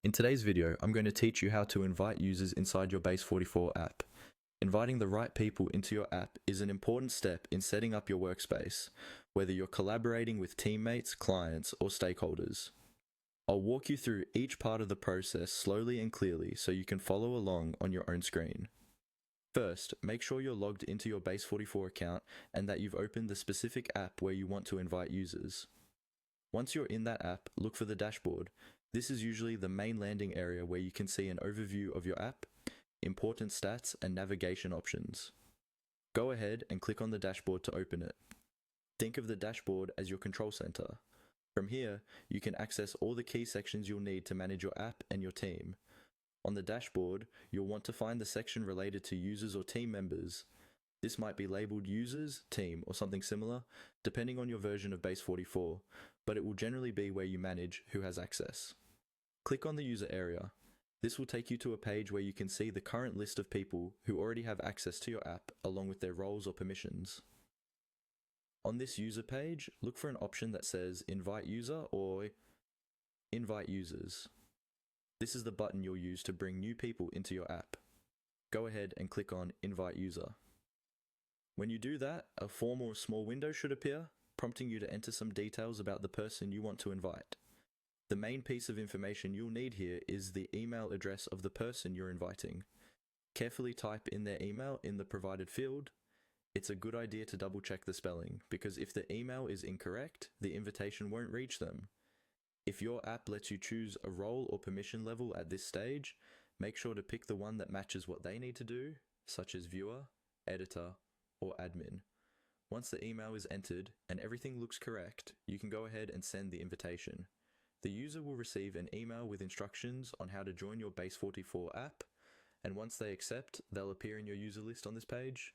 In today's video, I'm going to teach you how to invite users inside your Base44 app. Inviting the right people into your app is an important step in setting up your workspace, whether you're collaborating with teammates, clients, or stakeholders. I'll walk you through each part of the process slowly and clearly so you can follow along on your own screen. First, make sure you're logged into your Base44 account and that you've opened the specific app where you want to invite users. Once you're in that app, look for the dashboard. This is usually the main landing area where you can see an overview of your app, important stats, and navigation options. Go ahead and click on the dashboard to open it. Think of the dashboard as your control center. From here, you can access all the key sections you'll need to manage your app and your team. On the dashboard, you'll want to find the section related to users or team members. This might be labeled users, team, or something similar, depending on your version of Base44, but it will generally be where you manage who has access. Click on the user area. This will take you to a page where you can see the current list of people who already have access to your app along with their roles or permissions. On this user page, look for an option that says Invite User or Invite Users. This is the button you'll use to bring new people into your app. Go ahead and click on Invite User. When you do that, a form or small window should appear, prompting you to enter some details about the person you want to invite. The main piece of information you'll need here is the email address of the person you're inviting. Carefully type in their email in the provided field. It's a good idea to double check the spelling, because if the email is incorrect, the invitation won't reach them. If your app lets you choose a role or permission level at this stage, make sure to pick the one that matches what they need to do, such as viewer, editor, or admin. Once the email is entered and everything looks correct, you can go ahead and send the invitation. The user will receive an email with instructions on how to join your Base44 app, and once they accept, they'll appear in your user list on this page.